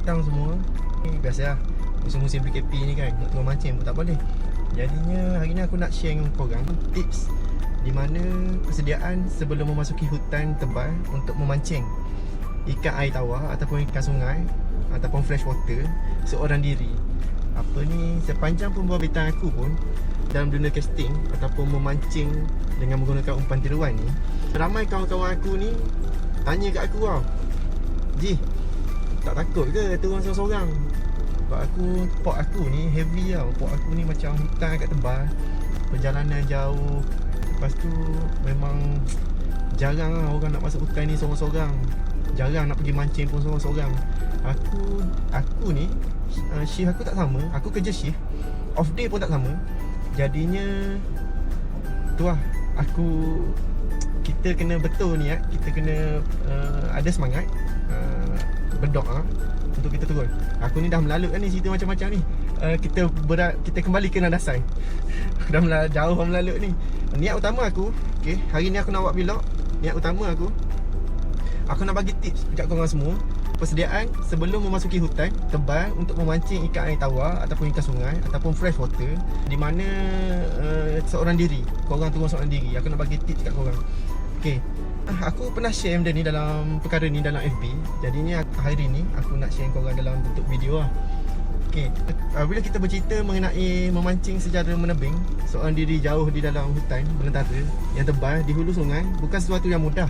datang semua. Biasalah musim-musim PKP ni kan, nak turun mancing pun tak boleh. Jadinya hari ni aku nak share dengan korang tips di mana persediaan sebelum memasuki hutan tebal untuk memancing ikan air tawar ataupun ikan sungai ataupun fresh water seorang diri. Apa ni, sepanjang pembuatan aku pun dalam dunia casting ataupun memancing dengan menggunakan umpan tiruan ni, ramai kawan-kawan aku ni tanya kat aku tau, Ji, tak takut ke turun seorang-seorang? Sebab pot aku ni heavy tau. Pot aku ni macam hutan agak tebal, perjalanan jauh. Lepas tu memang jarang lah orang nak masuk hutan ni seorang-seorang. Jarang nak pergi mancing pun seorang-seorang. Aku ni shift aku tak sama. Aku kerja shift, off day pun tak sama. Jadinya tu lah, kita kena betul niat. Kita kena ada semangat, berdoa untuk kita turun. Aku ni dah melalut kan ni, cerita macam-macam ni. Kita kembali ke landasan. Dah jauh melalut ni. Niat utama aku, okay, hari ni aku nak buat vlog. Niat utama aku nak bagi tips dekat korang semua, persediaan sebelum memasuki hutan tebal untuk memancing ikan air tawar ataupun ikan sungai ataupun fresh water, di mana seorang diri, korang turun seorang diri. Aku nak bagi tips kat korang. Okay, aku pernah share benda ni dalam perkara ni dalam FB. Jadinya hari ni aku nak share korang dalam bentuk video lah. Okay, bila kita bercerita mengenai memancing secara menebing seorang diri jauh di dalam hutan belantara yang tebal di hulu sungai, bukan sesuatu yang mudah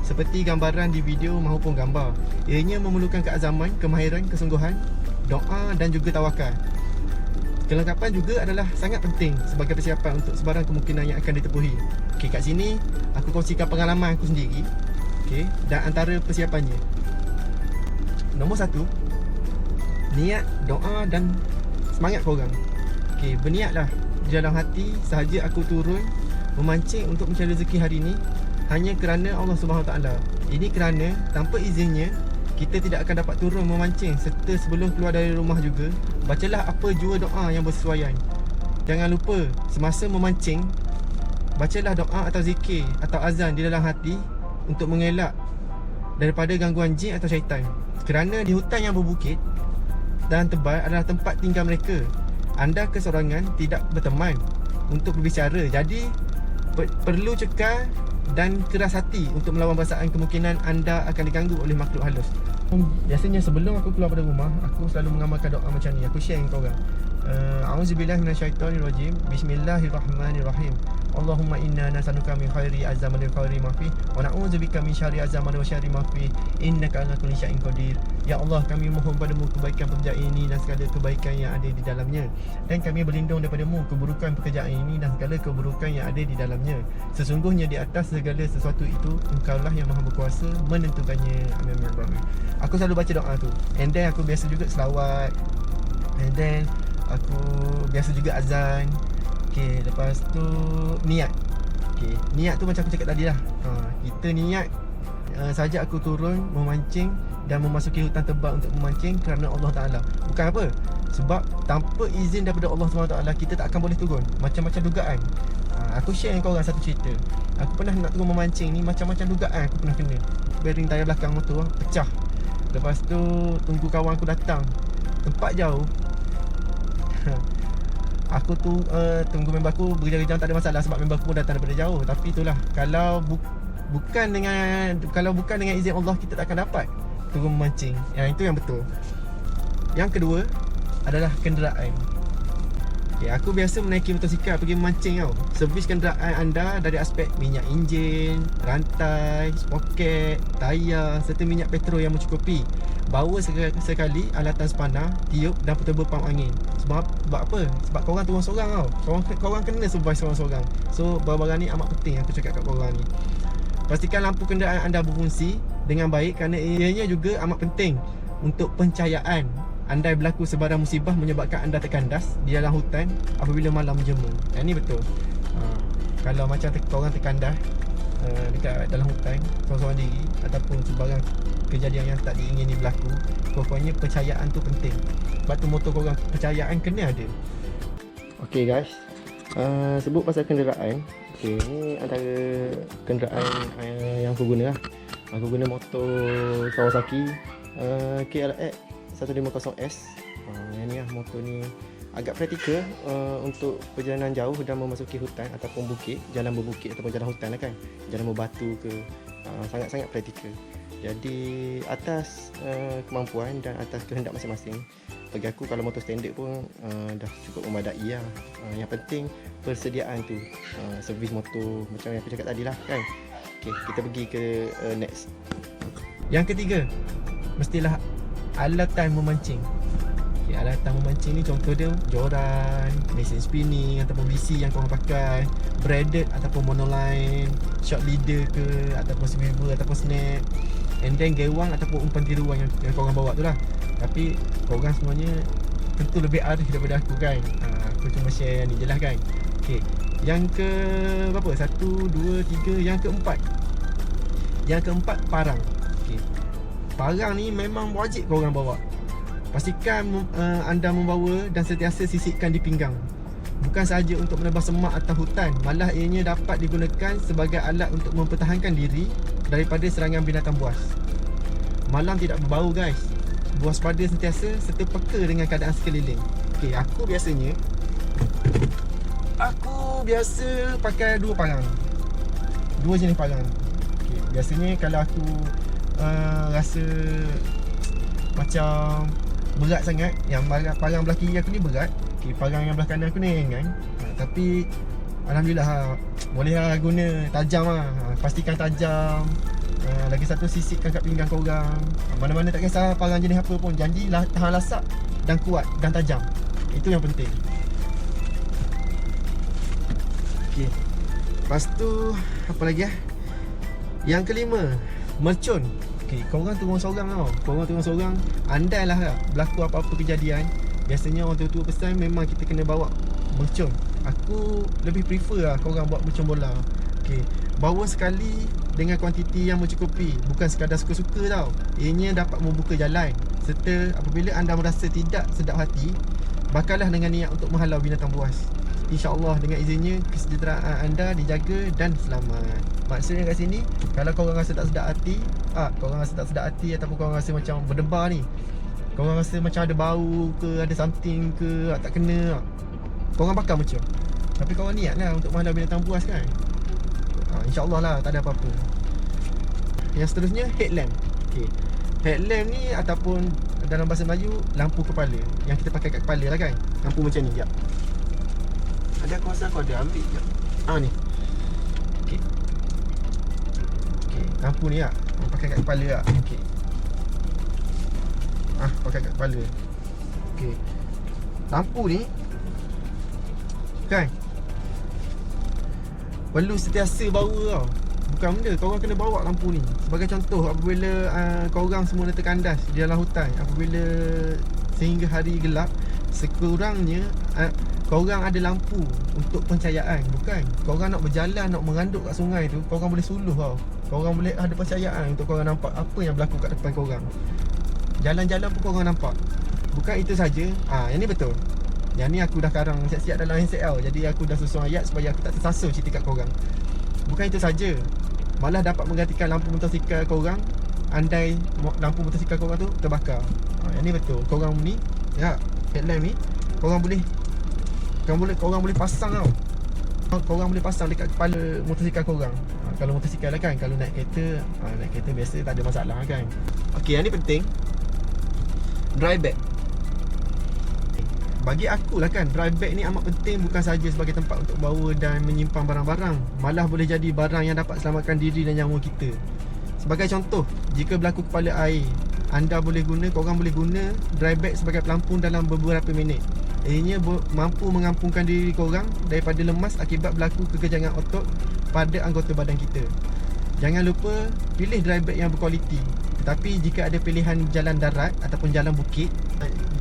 seperti gambaran di video maupun gambar. Ianya memerlukan keazaman, kemahiran, kesungguhan, doa dan juga tawakal. Kelengkapan juga adalah sangat penting sebagai persiapan untuk sebarang kemungkinan yang akan ditepuhi. Okay, kat sini aku kongsikan pengalaman aku sendiri, okay, dan antara persiapannya. Nombor 1, niat, doa dan semangat korang. Okay, berniatlah di dalam hati sahaja aku turun memancing untuk mencari rezeki hari ni hanya kerana Allah SWT. Ini kerana tanpa izinnya kita tidak akan dapat turun memancing, serta sebelum keluar dari rumah juga bacalah apa jua doa yang bersesuaian. Jangan lupa semasa memancing bacalah doa atau zikir atau azan di dalam hati untuk mengelak daripada gangguan jin atau syaitan. Kerana di hutan yang berbukit dan tebal adalah tempat tinggal mereka. Anda keseorangan, tidak berteman untuk berbicara. Jadi perlu cekal dan keras hati untuk melawan perasaan kemungkinan anda akan diganggu oleh makhluk halus. Biasanya sebelum aku keluar dari rumah, aku selalu mengamalkan doa macam ni. Aku share dengan korang. A'udzubillahi minasyaitonirrajim. Bismillahirrahmanirrahim. Allahumma inna nas'aluka min khairi azam wa khairi ma fi wa na'udzubika min syarri azam wa syarri ma fi innaka ala kulli syai'in qadir. Ya Allah, kami mohon padamu kebaikan pekerjaan ini dan segala kebaikan yang ada di dalamnya, dan kami berlindung daripadamu keburukan pekerjaan ini dan segala keburukan yang ada di dalamnya. Sesungguhnya di atas segala sesuatu itu Engkaulah yang maha berkuasa menentukannya. Amin. Aku selalu baca doa tu, and then aku biasa juga selawat, and then aku biasa juga azan. Okay, lepas tu niat. Okay, niat tu macam aku cakap tadi lah. Kita niat saja aku turun memancing dan memasuki hutan tebal untuk memancing kerana Allah Ta'ala. Bukan apa, sebab tanpa izin daripada Allah SWT kita tak akan boleh turun. Macam-macam dugaan. Aku share dengan korang satu cerita. Aku pernah nak turun memancing ni, macam-macam dugaan aku pernah kena. Bearing tayar belakang motor pecah. Lepas tu tunggu kawan aku datang, tempat jauh. Aku tu tunggu member aku berjam-jam, tak ada masalah sebab member aku pun datang daripada jauh. Tapi itulah, kalau bukan dengan izin Allah, kita tak akan dapat turun memancing. Yang itu yang betul. Yang kedua adalah kenderaan. Okay, aku biasa menaiki motosikal pergi memancing tau. Servis kenderaan anda dari aspek minyak enjin, rantai, sproket, tayar serta minyak petrol yang mencukupi. Bawa sekali alatan spana, tiup dan portable pump angin. Sebab apa? Sebab korang turun seorang tau. Korang kena survive seorang-seorang. So barang-barang ni amat penting aku cakap kat korang ni. Pastikan lampu kenderaan anda berfungsi dengan baik kerana ianya juga amat penting untuk pencahayaan. Andai berlaku sebarang musibah menyebabkan anda terkandas di dalam hutan apabila malam menjemur. Yang ni betul. Kalau macam korang terkandas dekat dalam hutan seorang-seorang diri ataupun sebarang kejadian yang tak diingini berlaku, pokoknya pencahayaan tu penting. Sebab tu motor korang pencahayaan kena ada. Okay guys, sebut pasal kenderaan. Okay, ni antara kenderaan yang aku guna lah. Aku guna motor Kawasaki KLX 150S. Yang ni lah, motor ni agak praktikal untuk perjalanan jauh dan memasuki hutan ataupun bukit, jalan berbukit ataupun jalan hutan lah kan, jalan berbatu ke, sangat-sangat praktikal. Jadi atas kemampuan dan atas kehendak masing-masing, bagi aku kalau motor standard pun dah cukup memadai lah. Yang penting persediaan tu, servis motor macam yang aku cakap tadi lah kan. Okay, kita pergi ke next. Yang ketiga, mestilah alatan memancing. Okay, alatan memancing ni contoh dia joran, mesin spinning ataupun BC yang korang pakai, braided ataupun monoline, short leader ke, ataupun swivel ataupun snap, and then gewang ataupun umpan tiruan yang korang bawa tu lah. Tapi korang semuanya tentu lebih arif daripada aku kan. Aku cuma share yang ni je lah kan. Okay, yang ke berapa? 1, 2, 3, yang keempat. Yang keempat, parang. Okay, parang ni memang wajib korang bawa. Pastikan anda membawa dan sentiasa sisipkan di pinggang. Bukan sahaja untuk menebas semak atau hutan, malah ianya dapat digunakan sebagai alat untuk mempertahankan diri daripada serangan binatang buas. Malam tidak berbau guys. Waspada sentiasa serta peka dengan keadaan sekeliling. Okay, aku biasa pakai 2 parang. 2 jenis parang. Okay, biasanya kalau aku rasa macam berat sangat, yang parang belah kiri aku ni berat, okay, parang yang belah kanan aku ni ringan, tapi alhamdulillah boleh lah guna, tajam lah. Pastikan tajam. Lagi satu, sisipkan kat pinggang korang. Mana-mana tak kisah parang jenis apa pun, janji tahan lasak dan kuat dan tajam. Itu yang penting. Okay, lepas tu apa lagi Yang kelima, mercun. Okay, korang turun seorang tau. Korang turun seorang, andailah berlaku apa-apa kejadian, biasanya orang tua-tua pesan memang kita kena bawa mercun. Aku lebih prefer lah korang bawa mercun bola. Okay, bawa sekali dengan kuantiti yang mencukupi, bukan sekadar suka-suka tau. Ianya dapat membuka jalan, serta apabila anda merasa tidak sedap hati, bakarlah dengan niat untuk menghalau binatang buas. InsyaAllah dengan izinnya kesejahteraan anda dijaga dan selamat. Maksudnya kat sini, kalau korang rasa tak sedap hati, ataupun korang rasa macam berdebar ni, korang rasa macam ada bau ke, ada something ke, tak kena, korang bakar mercun. Tapi korang niat lah untuk menghalau binatang buas kan. InsyaAllah lah, tak ada apa-apa. Yang seterusnya, headlamp. Okay, headlamp ni ataupun dalam bahasa Melayu, lampu kepala, yang kita pakai kat kepala lah kan. Lampu macam ni, sekejap. Ada aku rasa aku ada ambil sekejap. Ni. Okay, lampu ni lah, pakai kat kepala lah. Okay, pakai kat kepala. Okay, lampu ni kan perlu sentiasa bawa tau. Bukan benda, korang kena bawa lampu ni. Sebagai contoh, apabila korang semua nak terkandas di dalam hutan, apabila sehingga hari gelap, sekurangnya korang ada lampu untuk pencahayaan. Bukan korang nak berjalan, nak meranduk kat sungai tu, korang boleh suluh tau. Korang boleh ada pencahayaan untuk korang nampak apa yang berlaku kat depan korang. Jalan-jalan pun korang nampak. Bukan itu saja, yang ni betul. Yang ni aku dah karang siap-siap dalam handset tau. Jadi aku dah susun ayat supaya aku tak tersasul cerita kat korang. Bukan itu saja, malah dapat menggantikan lampu motosikal korang andai lampu motosikal korang tu terbakar. Yang ni betul. Korang ni, headlamp ni korang boleh pasang tau. Korang boleh pasang dekat kepala motosikal korang. Kalau motosikal lah kan. Kalau naik kereta biasa tak ada masalah kan. Okay, yang ni penting. Dry bag. Bagi aku lah kan, dry bag ni amat penting, bukan sahaja sebagai tempat untuk bawa dan menyimpan barang-barang, malah boleh jadi barang yang dapat selamatkan diri dan nyawa kita. Sebagai contoh, jika berlaku kepala air, korang boleh guna dry bag sebagai pelampung dalam beberapa minit. Ianya mampu mengampunkan diri korang daripada lemas akibat berlaku kekejangan otot pada anggota badan kita. Jangan lupa pilih dry bag yang berkualiti. Tetapi jika ada pilihan jalan darat ataupun jalan bukit,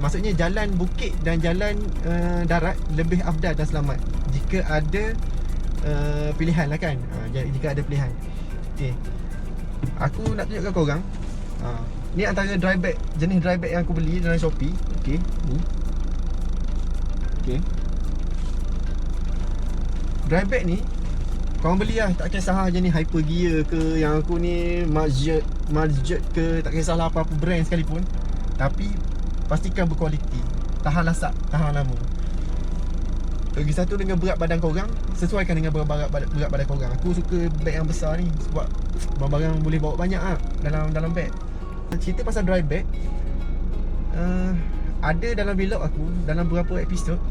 maksudnya jalan bukit dan jalan darat lebih afdal dan selamat jika ada pilihan lah kan. Jika ada pilihan. Okay, aku nak tunjukkan korang. Ni antara dry bag, jenis dry bag yang aku beli dalam Shopee. Okay, ni. Okay, dry bag ni korang beli lah, tak kisah jenis Hyper Gear ke, yang aku ni Marjet ke, tak kisahlah apa-apa brand sekalipun. Tapi pastikan berkualiti, tahan lasak, tahan lama. Lagi satu, dengan berat badan korang, sesuaikan dengan berat badan korang. Aku suka beg yang besar ni sebab barang boleh bawa banyak dalam beg. Cerita pasal dry bag, ada dalam vlog aku, dalam beberapa episod,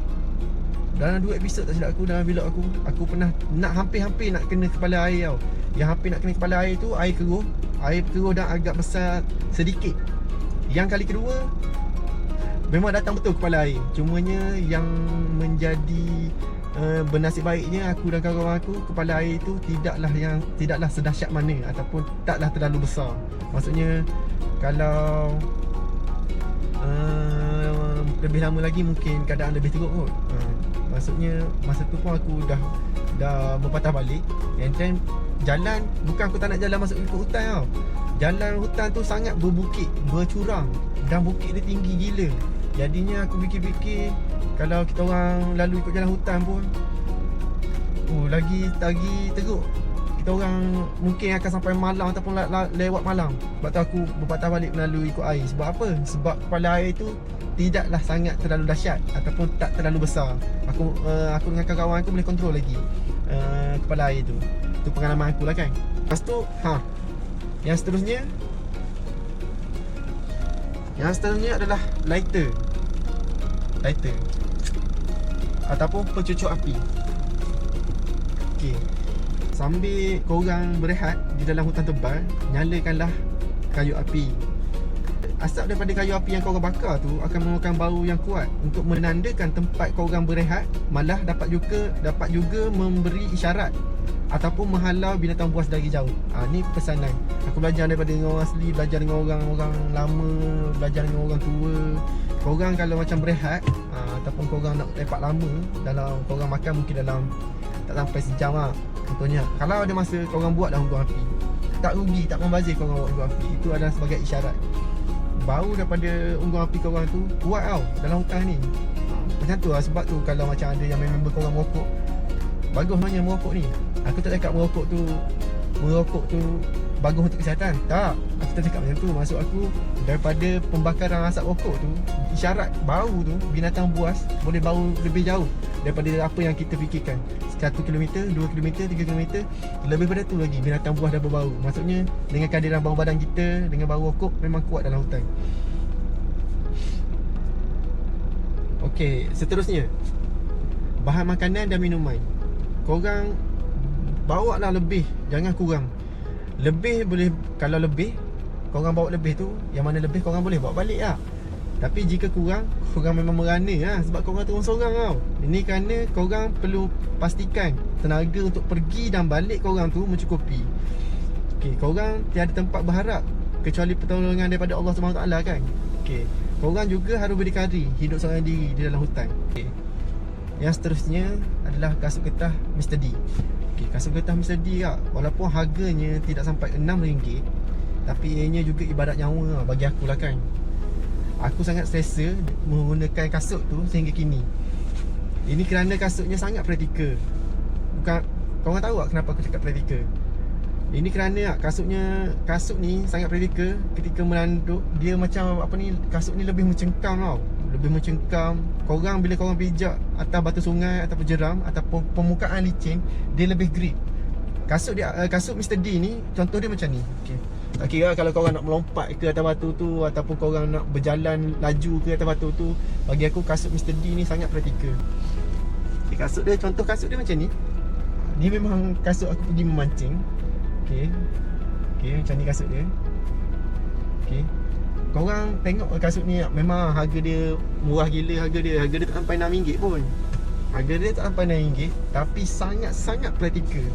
dalam 2 episod tak silap aku, dalam vlog aku pernah nak hampir-hampir nak kena kepala air tau. Yang hampir nak kena kepala air tu, air keruh dan agak besar sedikit. Yang kali kedua memang datang betul kepala air. Cumanya yang menjadi bernasib baiknya, aku dan kawan-kawan aku, kepala air tu tidaklah sedahsyat mana, ataupun taklah terlalu besar. Maksudnya kalau lebih lama lagi mungkin keadaan lebih teruk kot. Maksudnya masa tu pun aku dah berpatah balik. And then jalan, bukan aku tak nak jalan masuk ke hutan tau. Jalan hutan tu sangat berbukit, bercurang, dan bukit dia tinggi gila. Jadinya aku fikir-fikir, kalau kita orang lalu ikut jalan hutan pun lagi teruk. Kita orang mungkin akan sampai malam ataupun lewat malam. Sebab tu aku berpatah balik melalui ikut air. Sebab apa? Sebab kepala air tu tidaklah sangat terlalu dahsyat ataupun tak terlalu besar. Aku dengan kawan-kawan aku boleh kontrol lagi kepala air tu. Itu pengalaman aku lah kan. Lepas tu Yang seterusnya adalah lighter ataupun pencucuk api. Okey, sambil korang berehat di dalam hutan tebal, nyalakanlah kayu api. Asap daripada kayu api yang korang bakar tu akan mengeluarkan bau yang kuat untuk menandakan tempat korang berehat, malah dapat juga memberi isyarat ataupun menghalau binatang buas dari jauh. Ni pesanan aku belajar daripada orang asli, belajar dengan orang lama, belajar dengan orang tua. Korang kalau macam berehat ataupun korang nak lepak lama, dalam korang makan mungkin dalam tak sampai sejam lah. Contohnya, kalau ada masa korang buat dah unggun api, tak rugi, tak membazir korang buat unggun api. Itu adalah sebagai isyarat. Bau daripada unggun api korang tu kuat tau dalam hutan ni. Macam tu lah. Sebab tu kalau macam ada yang member korang merokok, bagus sebenarnya merokok ni. Aku tak cakap merokok tu bagus untuk kesihatan. Tak, aku tak cakap macam tu. Maksud aku, daripada pembakaran asap rokok tu, isyarat bau tu, binatang buas boleh bau lebih jauh daripada apa yang kita fikirkan. 1 km, 2 km, 3 km, lebih pada tu lagi binatang buas dah berbau. Maksudnya dengan kehadiran bau badan kita, dengan bau rokok memang kuat dalam hutan. Okey, seterusnya, bahan makanan dan minuman. Korang bawa lah lebih, jangan kurang. Lebih boleh, kalau lebih korang bawa lebih tu, yang mana lebih korang boleh bawa balik lah. Tapi jika kurang, korang memang merana lah, sebab korang turun seorang tau. Ini kerana korang perlu pastikan tenaga untuk pergi dan balik korang tu mencukupi. Okey, korang tiada tempat berharap kecuali pertolongan daripada Allah SWT kan. Okey, korang juga harus berdikari hidup seorang diri di dalam hutan. Okey, yang seterusnya adalah kasut getah Mr. D. Okey, kasut getah Mr. D lah, walaupun harganya tidak sampai RM6, tapi ianya juga ibarat nyawa lah bagi aku lah kan. Aku sangat selesa menggunakan kasut tu sehingga kini. Ini kerana kasutnya sangat praktikal. Bukan, korang tahu tak kenapa aku cakap praktikal? Ini kerana kasut ni sangat praktikal. Ketika menanduk, dia macam apa ni, kasut ni lebih mencengkam tau. Lebih mencengkam. Bila korang pijak atas batu sungai ataupun jeram ataupun permukaan licin, dia lebih grip. Kasut Mr. D ni, contoh dia macam ni. Okey, tak kira kalau korang nak melompat ke atas batu tu ataupun korang nak berjalan laju ke atas batu tu, bagi aku kasut Mr. D ni sangat praktikal. Okay, contoh kasut dia macam ni. Ni memang kasut aku pergi memancing. Okey, macam ni kasut dia. Okey, korang tengok kasut ni, memang harga dia murah gila. Harga dia tak sampai RM6 pun. Harga dia tak sampai RM6, tapi sangat-sangat praktikal.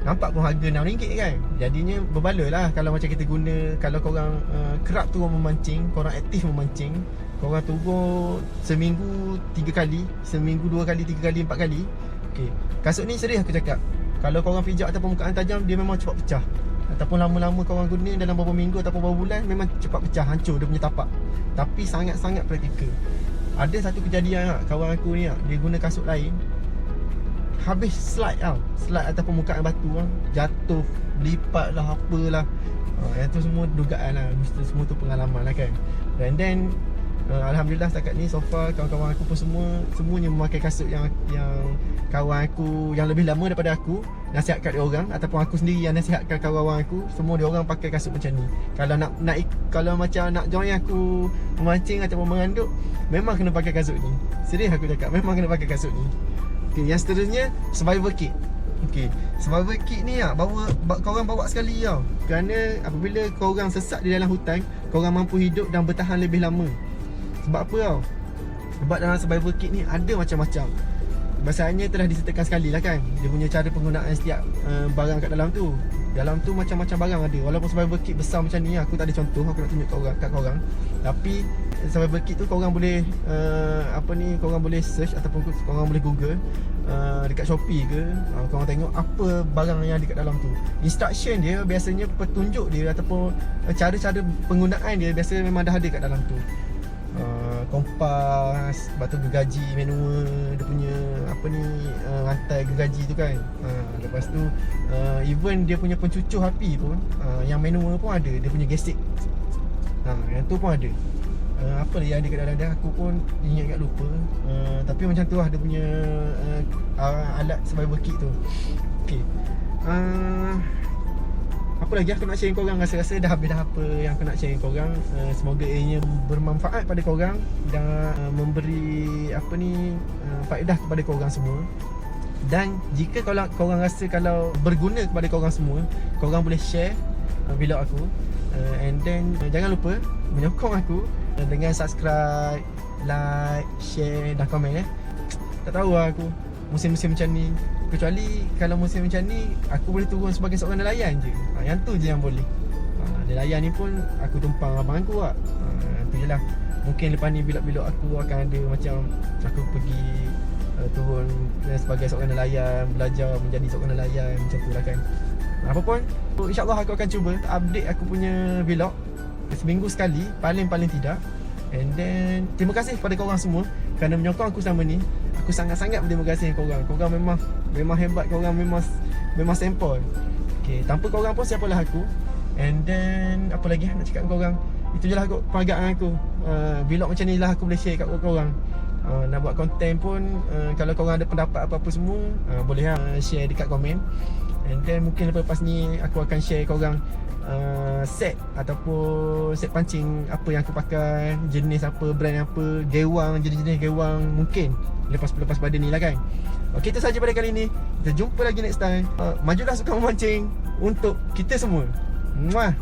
Nampak pun harga RM6 kan. Jadinya berbaloi lah kalau macam kita guna. Kalau korang kerap turun memancing, korang aktif memancing, korang turun seminggu 3 kali, seminggu 2 kali, 3 kali, 4 kali. Okey, kasut ni serius aku cakap, kalau korang pijak atas permukaan tajam, dia memang cepat pecah. Ataupun lama-lama korang guna dalam beberapa minggu ataupun beberapa bulan, memang cepat pecah, hancur dia punya tapak. Tapi sangat-sangat praktikal. Ada satu kejadian lah, kawan aku ni dia guna kasut lain, habis slide atas permukaan batu jatuh lipat lah, apalah. Yang tu semua dugaan lah, semua tu pengalaman lah kan. And then Alhamdulillah setakat ni so far kawan-kawan aku pun semuanya memakai kasut yang kawan aku yang lebih lama daripada aku nasihatkan dia orang, ataupun aku sendiri yang nasihatkan kawan-kawan aku, semua dia orang pakai kasut macam ni. Kalau kalau macam nak join aku memancing ataupun menganduk, memang kena pakai kasut ni. Serius aku cakap, memang kena pakai kasut ni. Okay, yang seterusnya survival kit. Okay, survival kit ni korang bawa sekali tau. Kerana apabila korang sesat di dalam hutan, korang mampu hidup dan bertahan lebih lama. Sebab apa tau? Sebab dalam survival kit ni ada macam-macam. Masalahnya telah disertakan sekali lah kan, dia punya cara penggunaan setiap barang kat dalam tu. Dalam tu macam-macam barang ada. Walaupun survival kit besar macam ni, aku tak ada contoh, aku nak tunjuk kat korang. Tapi survival kit tu korang boleh korang boleh search ataupun korang boleh google dekat Shopee ke, korang tengok apa barang yang ada kat dalam tu. Instruction dia biasanya, petunjuk dia ataupun cara-cara penggunaan dia biasa memang dah ada kat dalam tu. Kompas, batu gergaji manual, dia punya rantai gergaji tu kan. Lepas tu even dia punya pencucur api pun, yang manual pun ada, dia punya gesek. Yang tu pun ada. Apa yang ada kat dalam dia aku pun ingat kat lupa. Tapi macam tu lah dia punya alat survival kit tu. Okay, apa lagi aku nak share dengan korang? Rasa-rasa dah habis dah apa yang aku nak share dengan korang. Semoga ianya bermanfaat pada korang dan memberi faedah kepada korang semua. Dan jika korang rasa kalau berguna kepada korang semua, korang boleh share vlog aku. And then jangan lupa menyokong aku dengan subscribe, like, share dan komen. Tak tahu lah aku musim-musim macam ni, kecuali kalau musim macam ni aku boleh turun sebagai seorang nelayan je. Yang tu je yang boleh. Nelayan ni pun aku tumpang abang aku lah. Tu je lah. Mungkin lepas ni vlog-vlog aku akan ada macam aku pergi turun sebagai seorang nelayan, belajar menjadi seorang nelayan, macam tu lah kan. Apa pun, insyaAllah aku akan cuba update aku punya vlog seminggu sekali, paling tidak. And then terima kasih kepada korang semua kerana menyokong aku selama ni. Aku sangat-sangat berterima kasih korang. Korang memang hebat, korang memang sempoi. Okay, tanpa korang pun siapalah aku. And then apa lagi nak cakap dengan korang? Itu je lah peragaan aku. Vlog macam ni lah aku boleh share kat korang. Nak buat konten pun, kalau korang ada pendapat apa-apa semua, boleh share dekat komen. And then mungkin lepas ni aku akan share korang set ataupun set pancing apa yang aku pakai, jenis apa, brand apa, gewang, jenis-jenis gewang mungkin lepas pada ni lah kan. Okay, itu sahaja pada kali ni. Kita jumpa lagi next time. Majulah suka memancing untuk kita semua. Muah.